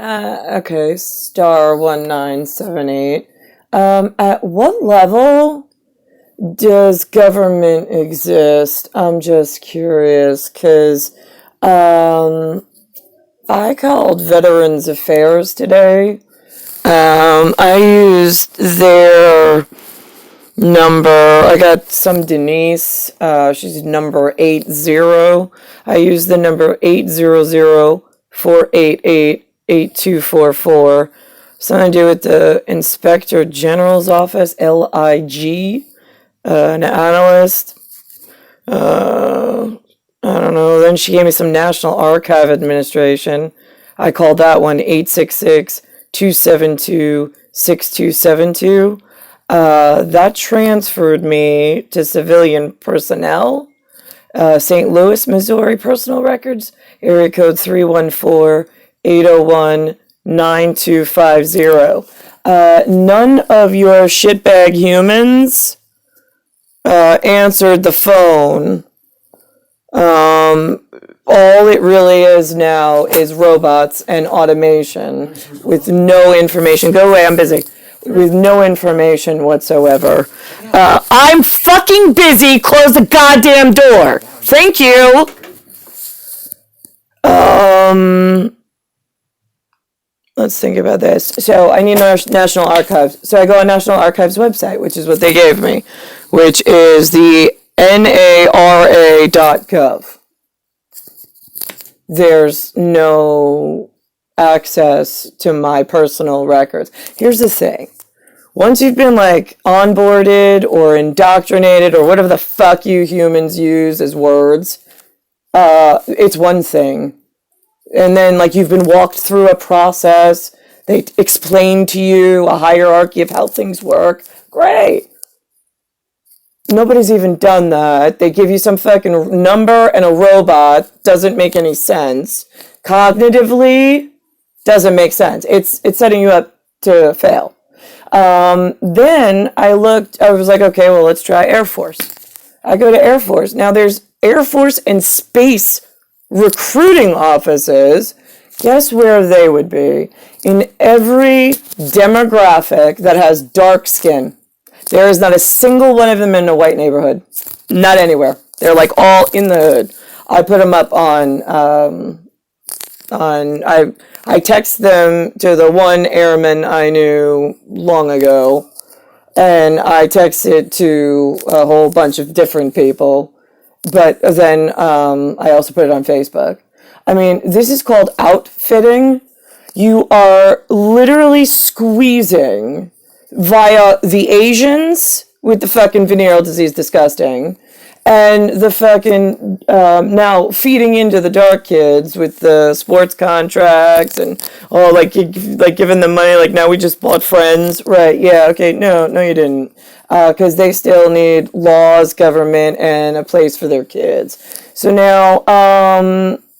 Okay, star 1978. At what level does government exist? I'm just curious, because I called Veterans Affairs today. I used their number. I got some Denise. She's number 80. I used the number 800-488-8244. Something to do with the Inspector General's office, LIG, an analyst. I don't know. Then she gave me some National Archive Administration. I called that one 866-272-6272. That transferred me to civilian personnel. St. Louis, Missouri personal records, area code 314-801-9250. None of your shitbag humans answered the phone. All it really is now is robots and automation with no information. Go away, I'm busy. With no information whatsoever. I'm fucking busy. Close the goddamn door. Thank you. Let's think about this. So I need National Archives. So I go on National Archives website, which is what they gave me, which is the NARA.gov. There's no access to my personal records. Here's the thing. Once you've been onboarded or indoctrinated or whatever the fuck you humans use as words, it's one thing. And then you've been walked through a process. They explain to you a hierarchy of how things work. Great. Nobody's even done that. They give you some fucking number and a robot. Doesn't make any sense. Cognitively, doesn't make sense. It's setting you up to fail. Then I was like, okay, well, let's try Air Force. I go to Air Force. Now there's Air Force and Space recruiting offices. Guess where they would be? In every demographic that has dark skin. There is not a single one of them in a white neighborhood. Not anywhere. They're all in the hood. I put them up I text them to the one airman I knew long ago, and I text it to a whole bunch of different people, but then I also put it on Facebook. I mean, this is called outfitting. You are literally squeezing via the Asians with the fucking venereal disease, disgusting, and the fucking now feeding into the dark kids with the sports contracts and giving them money. Now we just bought Friends, right? Yeah, okay, no, you didn't, because they still need laws, government, and a place for their kids. So now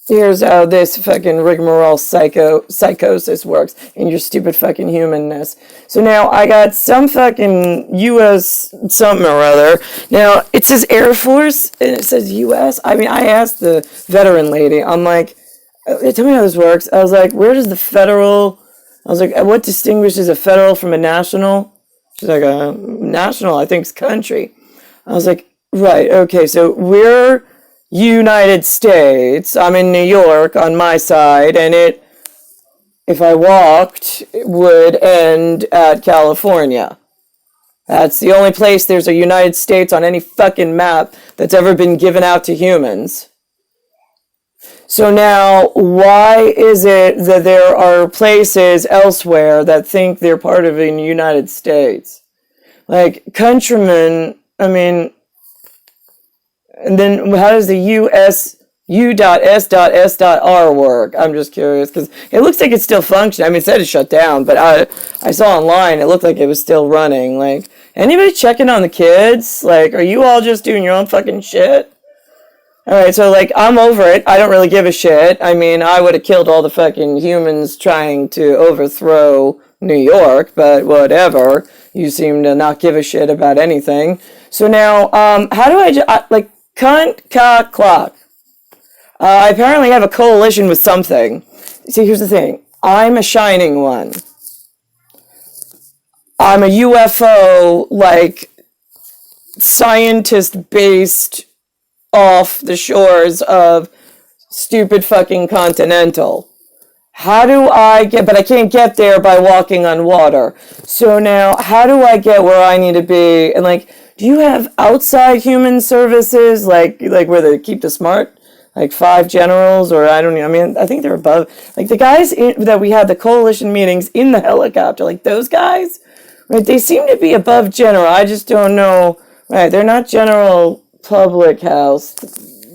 here's how this fucking rigmarole psychosis works in your stupid fucking humanness. So now I got some fucking U.S. something or other. Now it says Air Force and it says U.S. I mean, I asked the veteran lady, I'm like, tell me how this works. I was like, where does the federal, I was like, what distinguishes a federal from a national? She's like, a national, I think, is country. I was like, right, okay, so we're United States. I'm in New York on my side, and if I walked, it would end at California. That's the only place there's a United States on any fucking map that's ever been given out to humans. So now, why is it that there are places elsewhere that think they're part of the United States? Countrymen, I mean, and then how does the U.S.U.S.S.R work? I'm just curious, because it looks like it's still functioning. I mean, it said it's shut down, but I saw online, it looked like it was still running. Anybody checking on the kids? Are you all just doing your own fucking shit? Alright, so I'm over it. I don't really give a shit. I mean, I would have killed all the fucking humans trying to overthrow New York, but whatever. You seem to not give a shit about anything. So now, how do I cunt, cock, clock. I apparently have a coalition with something. See, here's the thing. I'm a shining one. I'm a UFO, like, scientist based off the shores of stupid fucking Continental. How do I get, but I can't get there by walking on water. So now, how do I get where I need to be? And like, do you have outside human services, like where they keep the smart? Like 5 generals, or I don't know. I mean, I think they're above. Like the guys that we had the coalition meetings in the helicopter, like those guys, right? They seem to be above general. I just don't know. Right? They're not general public house,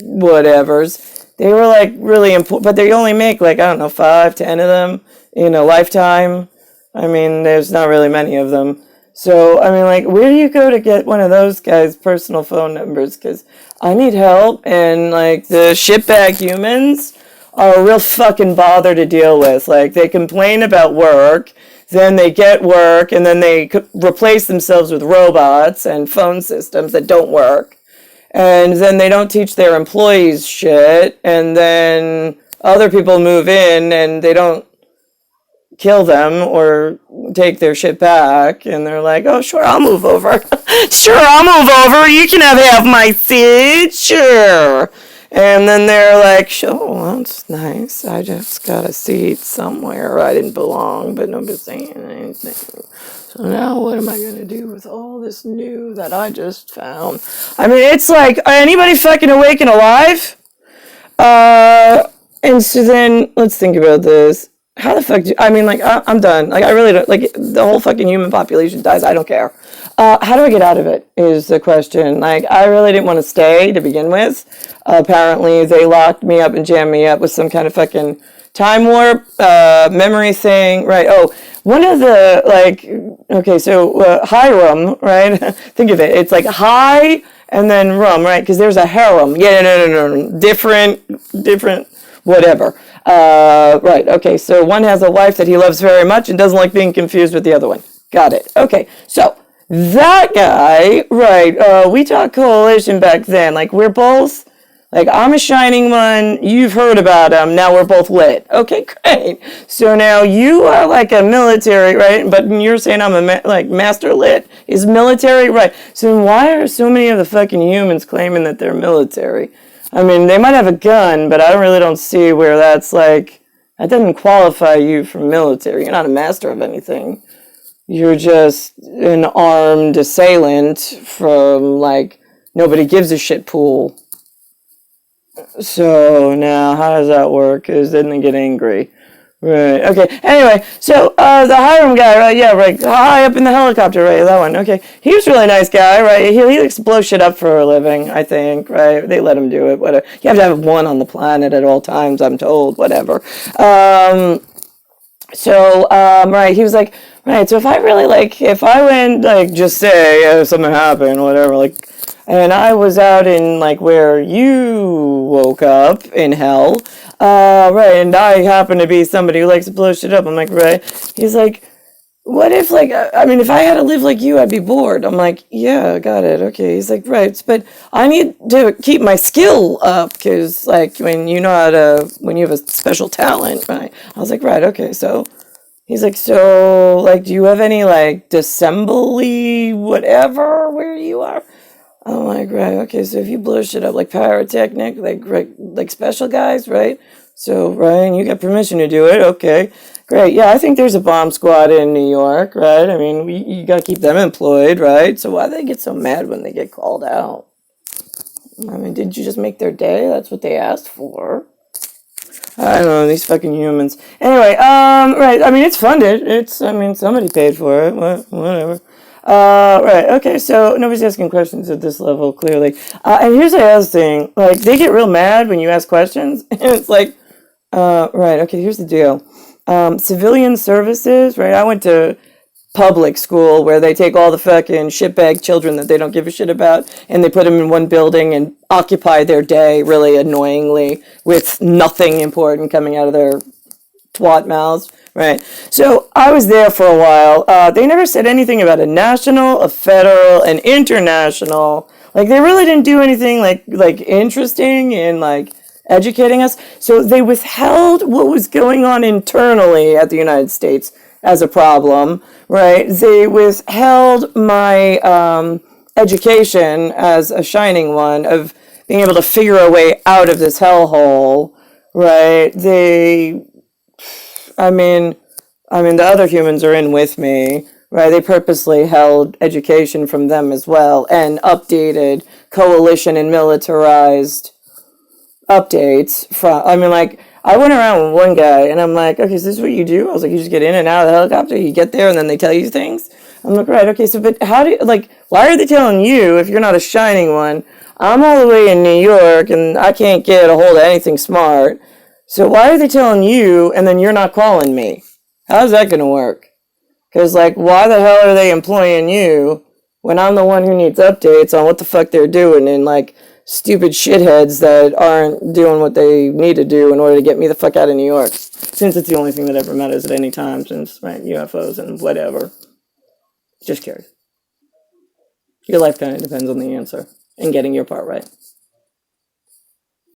whatevers. They were like really important, but they only make like, I don't know, 5, 10 of them in a lifetime. I mean, there's not really many of them. So, I mean, like, where do you go to get one of those guys' personal phone numbers? Because I need help, and, like, the shitbag humans are a real fucking bother to deal with. Like, they complain about work, then they get work, and then they replace themselves with robots and phone systems that don't work. And then they don't teach their employees shit, and then other people move in, and they don't kill them or take their shit back, and they're like, oh, sure, I'll move over. Sure, I'll move over. You can have half my seat. Sure. And then they're like, sure, that's nice. I just got a seat somewhere I didn't belong, but nobody's saying anything. So now what am I going to do with all this new that I just found? I mean, it's like, anybody fucking awake and alive? And so then, let's think about this. How the fuck I mean, like, I'm done. Like, I really don't, like, the whole fucking human population dies. I don't care. How do I get out of it is the question. Like, I really didn't want to stay to begin with. Apparently, they locked me up and jammed me up with some kind of fucking time warp, memory thing. Right. Oh, one of the, like, okay, so Hiram, right? Think of it. It's like high and then rum, right? Because there's a harem. Yeah, no. Different, whatever. Right, okay, so one has a wife that he loves very much and doesn't like being confused with the other one. Got it. Okay, so that guy, right, we talked coalition back then. Like, we're both, like, I'm a shining one, you've heard about him, now we're both lit. Okay, great. So now you are like a military, right, but you're saying I'm a, like, master lit. Is military, right. So why are so many of the fucking humans claiming that they're military? I mean, they might have a gun, but I really don't see where that's like, that doesn't qualify you for military. You're not a master of anything. You're just an armed assailant from, like, nobody gives a shit pool. So now, how does that work? Because then they get angry. Right, okay. Anyway, so the Hiram guy, right? Yeah, right. High up in the helicopter, right? That one. Okay. He was a really nice guy, right? He likes to blow shit up for a living, I think, right? They let him do it. Whatever. You have to have one on the planet at all times, I'm told. Whatever. Right. He was like, right. So if I really, like, if I went, like, just say something happened, whatever, like, and I was out in, like, where you woke up in hell, right, and I happen to be somebody who likes to blow shit up. I'm like, right. He's like, what if, like, I mean, if I had to live like you, I'd be bored. I'm like, yeah, got it. Okay. He's like, right, but I need to keep my skill up because, like, when you know how to, when you have a special talent, right? I was like, right, okay, so. He's like, so, like, do you have any, like, dissembly whatever where you are? I'm like, right, okay, so if you blow shit up like pyrotechnic, like special guys, right? So, Ryan, you got permission to do it, okay, great. Yeah, I think there's a bomb squad in New York, right? I mean, you got to keep them employed, right? So why do they get so mad when they get called out? I mean, didn't you just make their day? That's what they asked for. I don't know, these fucking humans. Anyway, right, I mean, it's funded. I mean, somebody paid for it, whatever. Right, okay, so nobody's asking questions at this level, clearly. And here's the other thing, like, they get real mad when you ask questions, and it's like, right, okay, here's the deal. Civilian services, right, I went to public school where they take all the fucking shitbag children that they don't give a shit about, and they put them in one building and occupy their day really annoyingly with nothing important coming out of their twat mouths. Right. So I was there for a while. They never said anything about a national, a federal, an international. Like, they really didn't do anything like interesting in, like, educating us. So they withheld what was going on internally at the United States as a problem, right? They withheld my education as a shining one of being able to figure a way out of this hellhole, right? I mean, the other humans are in with me, right? They purposely held education from them as well and updated coalition and militarized updates from, like, I went around with one guy and I'm like, okay, so this is what you do? I was like, you just get in and out of the helicopter, you get there and then they tell you things? I'm like, right, okay, so, but how do you, like, why are they telling you if you're not a shining one? I'm all the way in New York and I can't get a hold of anything smart. So why are they telling you and then you're not calling me? How's that going to work? Because, like, why the hell are they employing you when I'm the one who needs updates on what the fuck they're doing and, like, stupid shitheads that aren't doing what they need to do in order to get me the fuck out of New York? Since it's the only thing that ever matters at any time, since, right, UFOs and whatever. Just curious. Your life kind of depends on the answer and getting your part right.